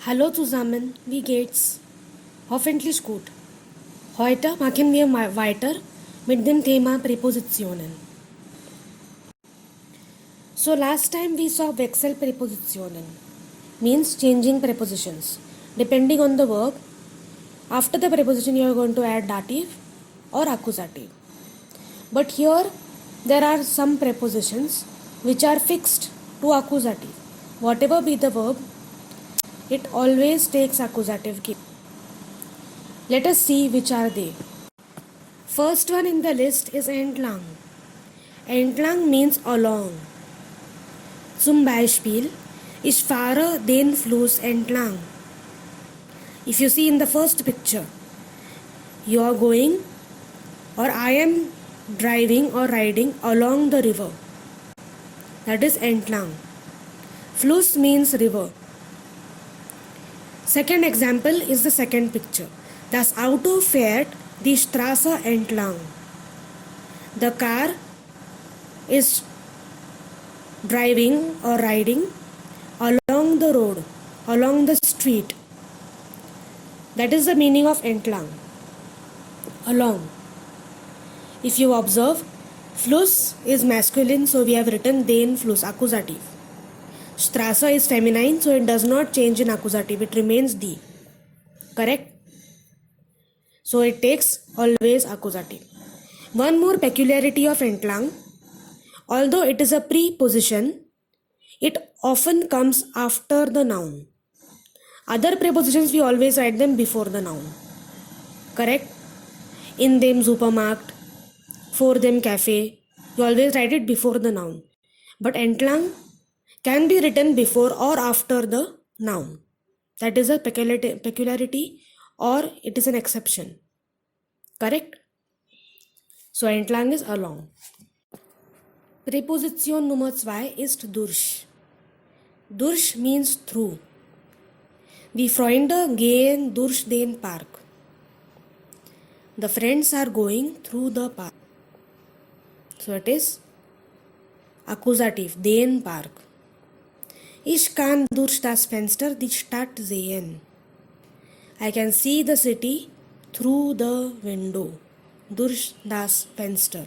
Hallo zusammen, wie geht's? Hoffentlich gut. Heute machen wir mal weiter mit dem Thema Präpositionen. So last time we saw Wechselpräpositionen, means changing prepositions. Depending on the verb, after the preposition you are going to add dative or accusative. But here there are some prepositions which are fixed to accusative. Whatever be the verb, it always takes accusative case. Let us see which are they. First one in the list is entlang. Entlang means along. Zum Beispiel, ich fahre den Fluss entlang. If you see in the first picture, you are going or I am driving or riding along the river. That is entlang. Fluss means river. Second example is the second picture. Das Auto fährt die Straße entlang. The car is driving or riding along the road, along the street. That is the meaning of entlang. Along. If you observe, Fluss is masculine, so we have written den Fluss, accusative. Straße is feminine, so it does not change in accusative, it remains die. Correct? So it takes always accusative. One more peculiarity of entlang, although it is a preposition, it often comes after the noun. Other prepositions we always write them before the noun. Correct? In them Supermarkt, for them cafe, you always write it before the noun. But entlang can be written before or after the noun. That is a peculiarity or it is an exception. Correct? So entlang is along. Präposition Nummer 2 ist durch. Durch means through. Die Freunde gehen durch den Park. The friends are going through the park. So it is accusative, den Park. Ich kann durch das Fenster die Stadt sehen. I can see the city through the window. Durch das Fenster.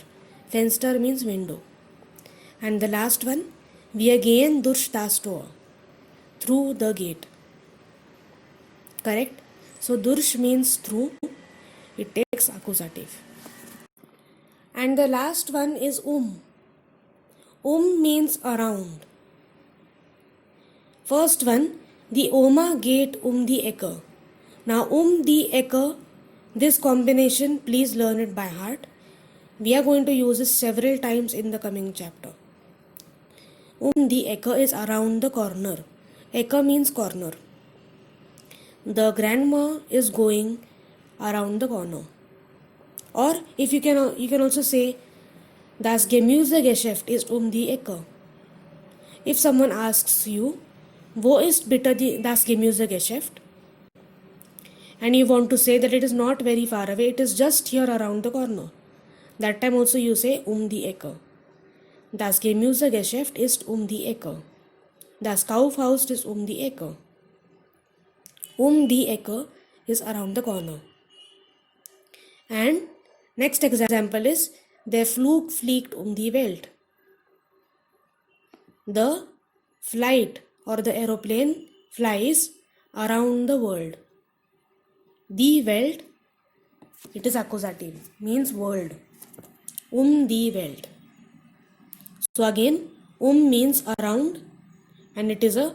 Fenster means window. And the last one, wir gehen durch das Tor. Through the gate. Correct? So durch means through. It takes accusative. And the last one is means around. First one, die Oma geht die Ecke. Now die Ecke, this combination, please learn it by heart. We are going to use it several times in the coming chapter. Die Ecke is around the corner. Ecke means corner. The grandma is going around the corner. Or if you can also say, das Gemüsegeschäft ist die Ecke. If someone asks you, wo ist bitte das Gemüsegeschäft? And you want to say that it is not very far away, it is just here around the corner. That time also you say die Ecke. Das Gemüsegeschäft ist die Ecke. Das Kaufhaus ist die Ecke. Die Ecke is around the corner. And next example is, der Flug fliegt die Welt. The flight or the aeroplane flies around the world. Die Welt, it is accusative, means world. Die Welt. So again, means around and it is a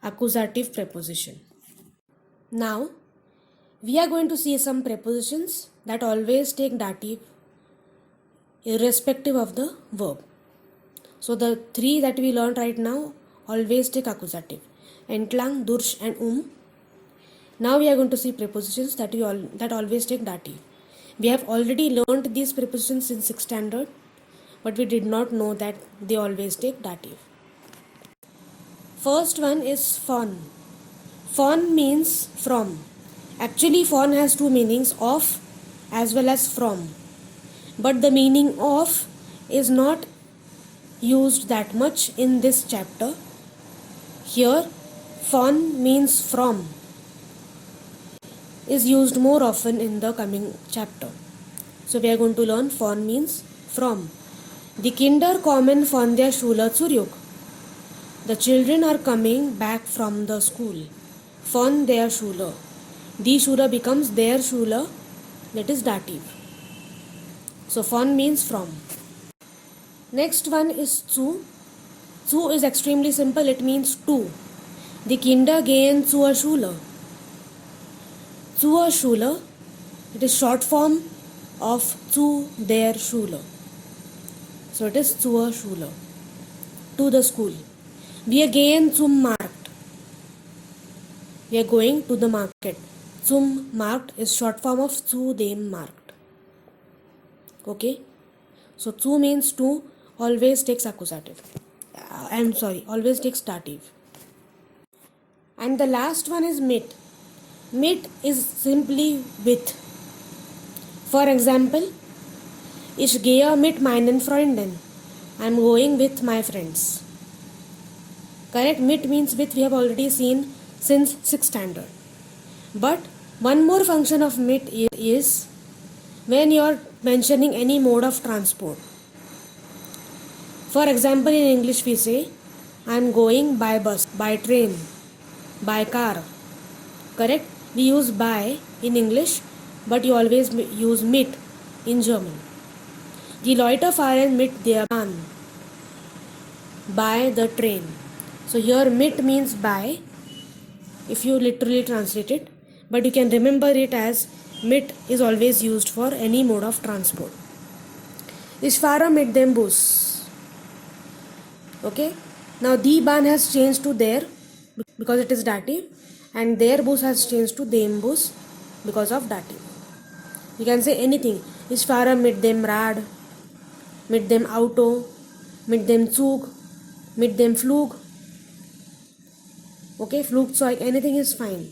accusative preposition. Now, we are going to see some prepositions that always take dative irrespective of the verb. So the three that we learned right now always take accusative. Entlang, durch and Now we are going to see prepositions that always take dative. We have already learned these prepositions in 6th standard, but we did not know that they always take dative. First one is von. Von means from. Actually, von has two meanings, of as well as from. But the meaning of is not used that much in this chapter. Here, Von means from is used more often in the coming chapter. So we are going to learn von means from. Die Kinder kommen von der Schule zurück. The children are coming back from the school. Von der Schule. Die Schule becomes their Schule, that is dative. So von means from. Next one is zu. Zu is extremely simple, it means to. Die Kinder gehen zur Schule. Zur Schule, it is short form of zu der Schule. So it is zur Schule, to the school. Wir gehen zum Markt. We are going to the market. Zum Markt is short form of zu dem Markt. Okay? So zu means to, always takes accusative. Always takes dative. And the last one is mit. Mit is simply with. For example, ich gehe mit meinen Freunden. I am going with my friends. Correct? Mit means with, we have already seen since 6th standard. But one more function of mit is when you are mentioning any mode of transport. For example, in English we say, I am going by bus, by train, by car. Correct? We use by in English, but you always use mit in German. Die Leute fahren mit der Bahn, by the train. So here mit means by, if you literally translate it, but you can remember it as mit is always used for any mode of transport. Ich fahre mit dem Bus. Okay? Now die Bahn has changed to der because it is dative, and their Bus has changed to dem Bus because of dative. You can say anything. Ich fahre mit dem Rad, mit dem Auto, mit dem Zug, mit dem Flug. Okay, Flugzeug, anything is fine.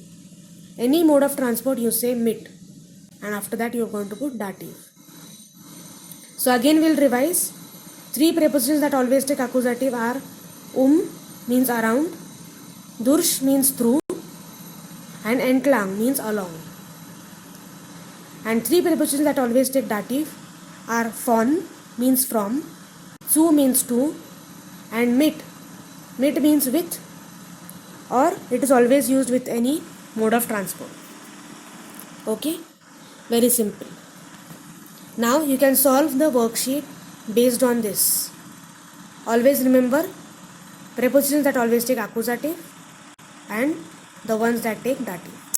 Any mode of transport you say mit, and after that you are going to put dative. So again we'll revise. 3 prepositions that always take accusative are means around, durch means through, and entlang means along. And 3 prepositions that always take dative are von means from, zu means to, and mit. Mit means with, or it is always used with any mode of transport. Okay? Very simple. Now you can solve the worksheet based on this. Always remember prepositions that always take accusative and the ones that take dative.